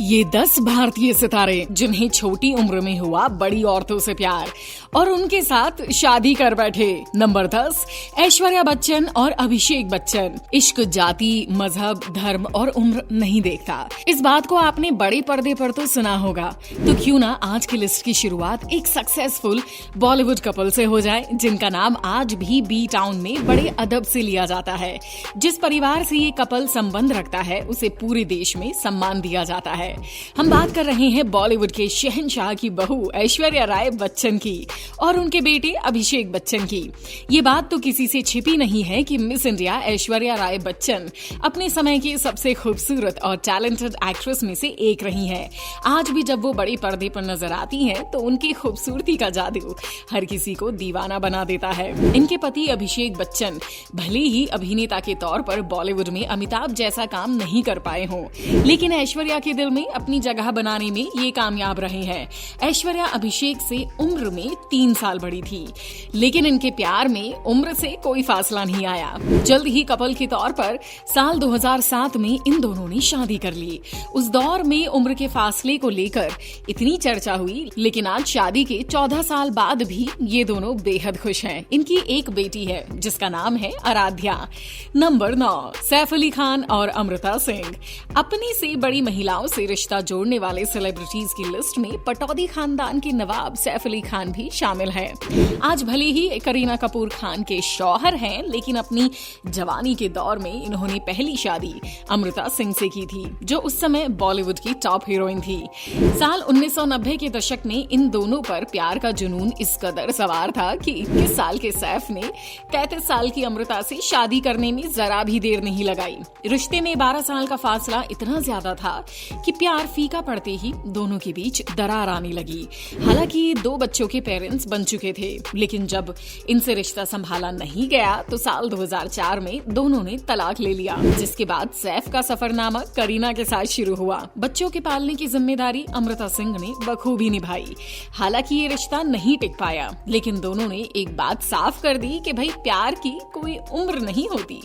ये 10 भारतीय सितारे जिन्हें छोटी उम्र में हुआ बड़ी औरतों से प्यार और उनके साथ शादी कर बैठे। नंबर 10, ऐश्वर्या बच्चन और अभिषेक बच्चन। इश्क जाति, मजहब, धर्म और उम्र नहीं देखता। इस बात को आपने बड़े पर्दे पर तो सुना होगा, तो क्यों ना आज की लिस्ट की शुरुआत एक सक्सेसफुल बॉलीवुड कपल से हो जाए, जिनका नाम आज भी बी टाउन में बड़े अदब से लिया जाता है। जिस परिवार से ये कपल संबंध रखता है, उसे पूरे देश में सम्मान दिया जाता है। हम बात कर रहे हैं बॉलीवुड के शहंशाह की बहू ऐश्वर्या राय बच्चन की और उनके बेटे अभिषेक बच्चन की। ये बात तो किसी से छिपी नहीं है कि मिस इंडिया ऐश्वर्या राय बच्चन अपने समय की सबसे खूबसूरत और टैलेंटेड एक्ट्रेस में से एक रही हैं। आज भी जब वो बड़े पर्दे पर नजर आती हैं, तो उनकी खूबसूरती का जादू हर किसी को दीवाना बना देता है। इनके पति अभिषेक बच्चन भले ही अभिनेता के तौर पर बॉलीवुड में अमिताभ जैसा काम नहीं कर पाए हों, लेकिन ऐश्वर्या के दिल में अपनी जगह बनाने में ये कामयाब रहे हैं। ऐश्वर्या अभिषेक से उम्र में 3 साल बड़ी थी, लेकिन इनके प्यार में उम्र से कोई फासला नहीं आया। जल्द ही कपल के तौर पर साल 2007 में इन दोनों ने शादी कर ली। उस दौर में उम्र के फासले को लेकर इतनी चर्चा हुई, लेकिन आज शादी के 14 साल बाद भी ये दोनों बेहद खुश हैं। इनकी एक बेटी है जिसका नाम है आराध्या। नंबर 9, सैफ अली खान और अमृता सिंह। अपनी से बड़ी महिलाओं से रिश्ता जोड़ने वाले सेलिब्रिटीज की लिस्ट में पटौदी खानदान के नवाब सैफ अली खान भी शामिल है। आज भले ही करीना कपूर खान के शौहर हैं, लेकिन अपनी जवानी के दौर में इन्होंने पहली शादी अमृता सिंह से की थी, जो उस समय बॉलीवुड की टॉप हीरोइन थी। साल 1990 के दशक में इन दोनों पर प्यार का जुनून इस कदर सवार था कि 21 साल के सैफ ने 33 साल की अमृता से शादी करने में जरा भी देर नहीं लगाई। रिश्ते में 12 साल का फासला इतना ज्यादा था कि प्यार फीका पड़ते ही दोनों के बीच दरार आने लगी। हालांकि 2 बच्चों के पेरेंट्स बन चुके थे, लेकिन जब इनसे रिश्ता संभाला नहीं गया तो साल 2004 में दोनों ने तलाक ले लिया, जिसके बाद सैफ का सफरनामा करीना के साथ शुरू हुआ। बच्चों के पालने की जिम्मेदारी अमृता सिंह ने बखूबी निभाई। हालांकि ये रिश्ता नहीं टिक पाया, लेकिन दोनों ने एक बात साफ कर दी कि भाई प्यार की कोई उम्र नहीं होती।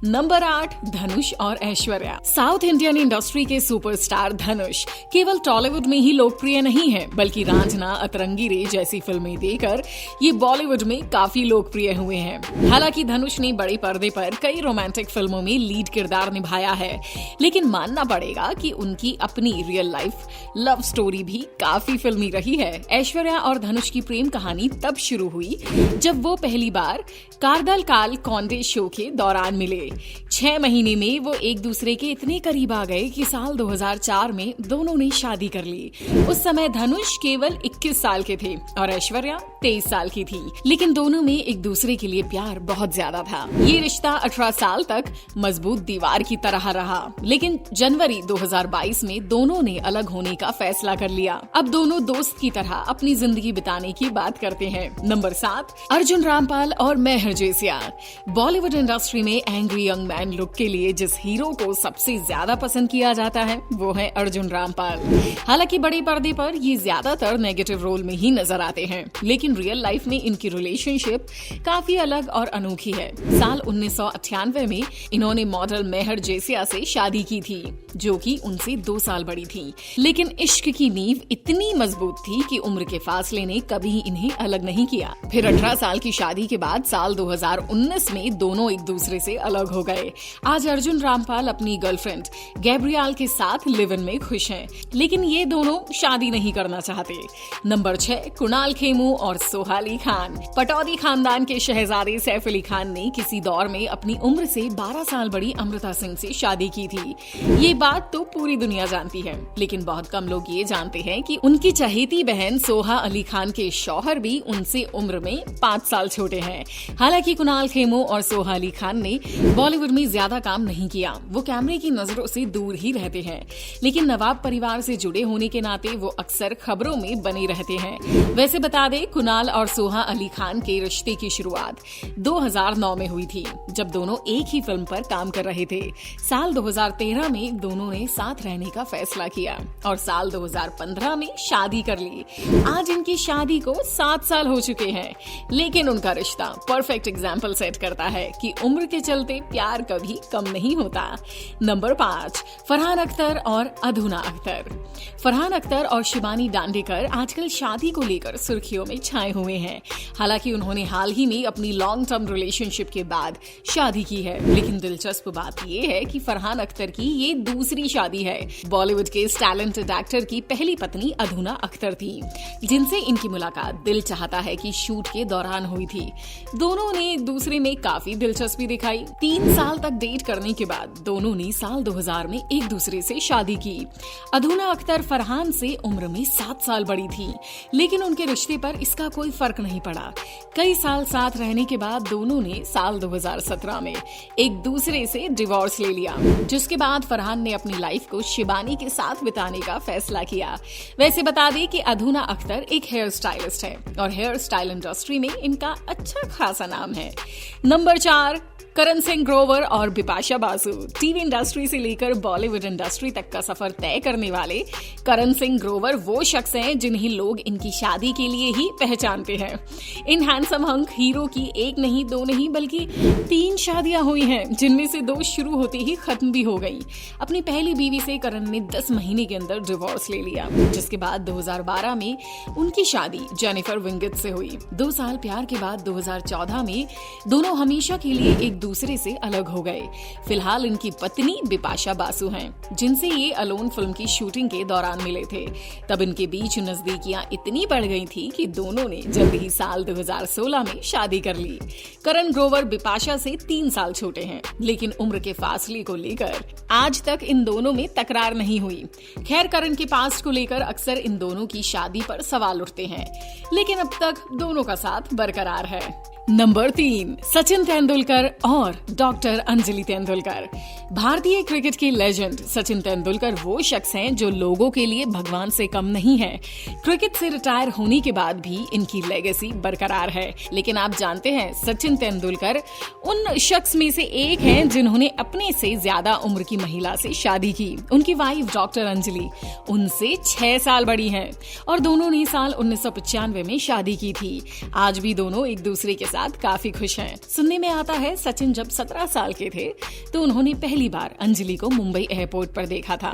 नंबर 8, धनुष और ऐश्वर्या। साउथ इंडियन इंडस्ट्री के सुपरस्टार धनुष केवल टॉलीवुड में ही लोकप्रिय नहीं है, बल्कि रांझना, अतरंगी रे जैसी फिल्में देकर ये बॉलीवुड में काफी लोकप्रिय हुए हैं। हालांकि धनुष ने बड़े पर्दे पर कई रोमांटिक फिल्मों में लीड किरदार निभाया है, लेकिन मानना पड़ेगा कि उनकी अपनी रियल लाइफ लव स्टोरी भी काफी फिल्मी रही है। ऐश्वर्या और धनुष की प्रेम कहानी तब शुरू हुई जब वो पहली बार कारदल काल कौंडे शो के दौरान मिले। 6 महीने में वो एक दूसरे के इतने करीब आ गए कि साल 2004 में दोनों ने शादी कर ली। उस समय धनुष केवल 21 साल के थे और ऐश्वर्या 23 साल की थी, लेकिन दोनों में एक दूसरे के लिए प्यार बहुत ज्यादा था। ये रिश्ता 18 साल तक मजबूत दीवार की तरह रहा, लेकिन जनवरी 2022 में दोनों ने अलग होने का फैसला कर लिया। अब दोनों दोस्त की तरह अपनी जिंदगी बिताने की बात करते हैं। नंबर 7, अर्जुन रामपाल और मेहर जेसिया। बॉलीवुड इंडस्ट्री में एंग्री यंग मैन लुक के लिए जिस हीरो को सबसे ज्यादा पसंद किया जाता है, वो है अर्जुन रामपाल। हालांकि बड़े पर्दे पर ये ज्यादातर नेगेटिव रोल में ही नजर आते हैं, लेकिन रियल लाइफ में इनकी रिलेशनशिप काफी अलग और अनोखी है। साल 1998 में इन्होंने मॉडल मेहर जेसिया से शादी की थी, जो कि उनसे 2 साल बड़ी थी, लेकिन इश्क की नींव इतनी मजबूत थी कि उम्र के फासले ने कभी इन्हें अलग नहीं किया। फिर 18 साल की शादी के बाद साल 2019 में दोनों एक दूसरे से अलग हो गए। आज अर्जुन रामपाल अपनी गर्लफ्रेंड गैब्रियल के साथ लिव इन में खुश हैं, लेकिन ये दोनों शादी नहीं करना चाहते। नंबर 6, कुणाल खेमू और सोहाली खान। पटौदी खानदान के शहजादे सैफ अली खान ने किसी दौर में अपनी उम्र से 12 साल बड़ी अमृता सिंह से शादी की थी। ये बात तो पूरी दुनिया जानती है, लेकिन बहुत कम लोग ये जानते हैं कि उनकी चहेती बहन सोहा अली खान के शौहर भी उनसे उम्र में 5 साल छोटे हैं। हालांकि कुणाल खेमू और सोहा अली खान ने बॉलीवुड में ज्यादा काम नहीं किया, वो कैमरे की नजरों से दूर ही रहते हैं, लेकिन नवाब परिवार से जुड़े होने के नाते वो अक्सर खबरों में बने रहते हैं। वैसे बता दें, कुणाल और सोहा अली खान के रिश्ते की शुरुआत 2009 में हुई थी, जब दोनों एक ही फिल्म पर काम कर रहे थे। साल 2013 में दोनों ने साथ रहने का फैसला किया और साल 2015 में शादी कर ली। आज इनकी शादी को 7 साल हो चुके हैं, लेकिन उनका रिश्ता परफेक्ट एग्जाम्पल सेट करता है कि उम्र के चलते प्यार कभी कम नहीं होता। नंबर 5, फरहान अख्तर और अधूना अख्तर। फरहान अख्तर और शिबानी दांडेकर आजकल शादी को लेकर सुर्खियों में छाए हुए हैं। हालांकि उन्होंने हाल ही में अपनी लॉन्ग टर्म रिलेशनशिप के बाद शादी की है, लेकिन दिलचस्प बात यह है कि फरहान अख्तर की ये दूसरी शादी है। बॉलीवुड के इस टैलेंटेड एक्टर की पहली पत्नी अधूना अख्तर थी, जिनसे इनकी मुलाकात दिल चाहता है कि शूट के दौरान हुई थी। दोनों ने एक दूसरे में काफी दिलचस्पी दिखाई। 3 साल तक डेट करने के बाद दोनों ने साल 2000 में एक दूसरे से शादी की। अधूना अख्तर फरहान से उम्र में 7 साल बड़ी थी, लेकिन उनके रिश्ते पर इसका कोई फर्क नहीं पड़ा। कई साल साथ रहने के बाद दोनों ने साल 2017 में एक दूसरे से डिवोर्स ले लिया, जिसके बाद फरहान ने अपनी लाइफ को शिबानी के साथ बिताने का फैसला किया। वैसे बता दें कि अधूना अख्तर एक हेयर स्टाइलिस्ट है और हेयर स्टाइल इंडस्ट्री में इनका अच्छा खासा नाम है। नंबर 4, करण सिंह ग्रोवर और बिपाशा बासु। टीवी इंडस्ट्री से लेकर बॉलीवुड इंडस्ट्री तक का सफर तय करने वाले करण सिंह ग्रोवर वो शख्स हैं जिन्हें लोग इनकी शादी के लिए ही पहचानते हैं। इन हैंडसम हंक हीरो की एक नहीं, 2 नहीं, बल्कि 3 शादियां हुई हैं, जिनमें से 2 शुरू होते ही खत्म भी हो गई। अपनी पहली बीवी से करण ने 10 महीने के अंदर डिवोर्स ले लिया, जिसके बाद 2012 में उनकी शादी जेनिफर विंगेट से हुई। 2 साल प्यार के बाद 2014 में दोनों हमेशा के लिए एक दूसरे से अलग हो गए। फिलहाल इनकी पत्नी बिपाशा बासु हैं, जिनसे ये अलोन फिल्म की शूटिंग के दौरान मिले थे। तब इनके बीच नजदीकियां इतनी बढ़ गई थी कि दोनों ने जल्द ही साल 2016 में शादी कर ली। करण ग्रोवर बिपाशा से 3 साल छोटे हैं, लेकिन उम्र के फासले को लेकर आज तक इन दोनों में तकरार नहीं हुई। खैर, करण के पास्ट को लेकर अक्सर इन दोनों की शादी पर सवाल उठते हैं, लेकिन अब तक दोनों का साथ बरकरार है। नंबर 3, सचिन तेंदुलकर और डॉक्टर अंजलि तेंदुलकर। भारतीय क्रिकेट के लेजेंड सचिन तेंदुलकर वो शख्स हैं जो लोगों के लिए भगवान से कम नहीं है। क्रिकेट से रिटायर होने के बाद भी इनकी लेगेसी बरकरार है। लेकिन आप जानते हैं, सचिन तेंदुलकर उन शख्स में से एक हैं जिन्होंने अपने से ज्यादा उम्र की महिला से शादी की। उनकी वाइफ डॉक्टर अंजलि उनसे 6 साल बड़ी हैं और दोनों ने साल 1995 में शादी की थी। आज भी दोनों एक दूसरे के साथ काफी खुश हैं। सुनने में आता है सचिन जब 17 साल के थे तो उन्होंने पहली बार अंजलि को मुंबई एयरपोर्ट पर देखा था।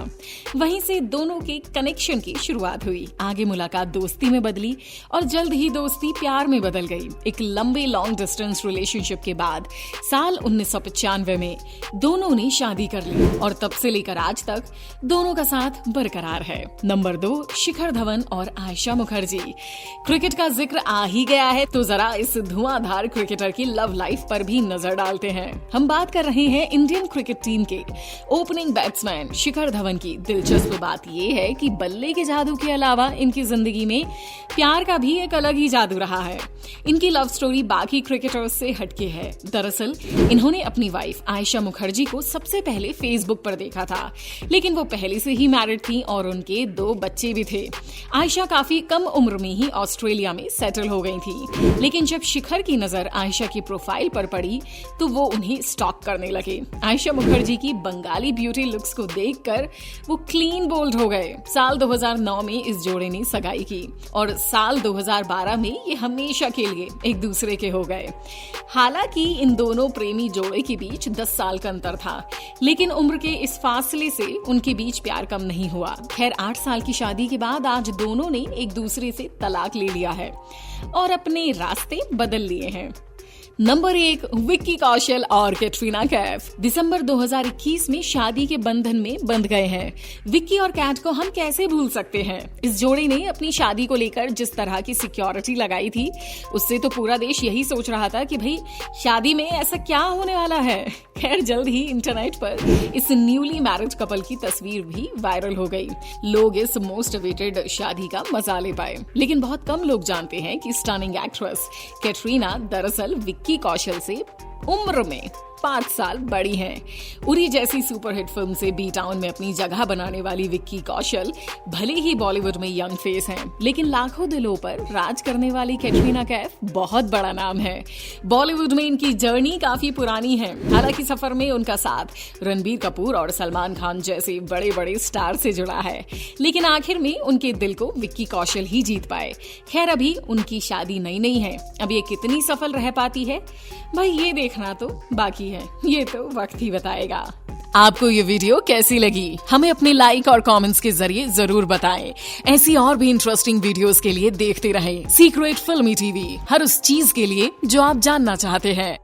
वहीं से दोनों के कनेक्शन की शुरुआत हुई। आगे मुलाकात दोस्ती में बदली और जल्द ही दोस्ती प्यार में बदल गई। एक लंबे लॉन्ग डिस्टेंस रिलेशनशिप के बाद साल 1995 में दोनों ने शादी कर ली और तब से लेकर आज तक दोनों का साथ बरकरार है। नंबर 2, शिखर धवन और आयशा मुखर्जी। क्रिकेट का जिक्र आ ही गया है तो जरा इस धुआंधार क्रिकेटर की लव लाइफ पर भी नजर डालते हैं। हम बात कर रहे हैं इंडियन क्रिकेट टीम के ओपनिंग बैट्समैन शिखर धवन की। दिलचस्प बात यह है कि बल्ले के जादू के अलावा इनकी जिंदगी में प्यार का भी एक अलग ही जादू रहा है। इनकी लव स्टोरी बाकी क्रिकेटर्स से हटके है। दरअसल इन्होंने अपनी वाइफ आयशा मुखर्जी को सबसे पहले फेसबुक पर देखा था, लेकिन वो पहले से ही मैरिड थी और उनके 2 बच्चे भी थे। आयशा काफी कम उम्र में ही ऑस्ट्रेलिया में सेटल हो गई थी, लेकिन जब शिखर की नजर आयशा की प्रोफाइल पर पड़ी तो वो उन्हें स्टॉक करने लगे। आयशा मुखर्जी की बंगाली ब्यूटी लुक्स को देखकर वो क्लीन बोल्ड हो गए। साल 2009 में इस जोड़े ने सगाई की और साल 2012 में ये हमेशा के लिए एक दूसरे के हो गए। हालांकि इन दोनों प्रेमी जोड़े के बीच 10 साल का अंतर था, लेकिन उम्र के इस फासले से उनके बीच प्यार कम नहीं हुआ। खैर, 8 साल की शादी के बाद आज दोनों ने एक दूसरे से तलाक ले लिया है और अपने रास्ते बदल लिए हैं। नंबर 1, विक्की कौशल और कैटरीना कैफ। दिसंबर 2021 में शादी के बंधन में बंध गए हैं। विक्की और कैट को हम कैसे भूल सकते हैं। इस जोड़ी ने अपनी शादी को लेकर जिस तरह की सिक्योरिटी लगाई थी, उससे तो पूरा देश यही सोच रहा था कि भाई शादी में ऐसा क्या होने वाला है। खैर, जल्द ही इंटरनेट पर इस न्यूली मैरिड कपल की तस्वीर भी वायरल हो गई। लोग इस मोस्ट अवेटेड शादी का मजा ले पाए, लेकिन बहुत कम लोग जानते हैं कि स्टनिंग एक्ट्रेस कैटरीना दरअसल विक्की कौशल से उम्र में 5 साल बड़ी हैं। उरी जैसी सुपरहिट फिल्म से बी टाउन में अपनी जगह बनाने वाली विक्की कौशल भले ही बॉलीवुड में यंग फेस हैं, लेकिन लाखों दिलों पर राज करने वाली कैटरीना कैफ बहुत बड़ा नाम है। बॉलीवुड में इनकी जर्नी काफी पुरानी है। हालांकि सफर में उनका साथ रणबीर कपूर और सलमान खान जैसे बड़े बड़े स्टार से जुड़ा है, लेकिन आखिर में उनके दिल को विक्की कौशल ही जीत पाए। खैर, अभी उनकी शादी नई नई है, अब ये कितनी सफल रह पाती है भाई, ये देखना तो बाकी है। ये तो वक्त ही बताएगा। आपको ये वीडियो कैसी लगी हमें अपने लाइक और कमेंट्स के जरिए जरूर बताएं। ऐसी और भी इंटरेस्टिंग वीडियोस के लिए देखते रहें सीक्रेट फिल्मी टीवी, हर उस चीज के लिए जो आप जानना चाहते हैं।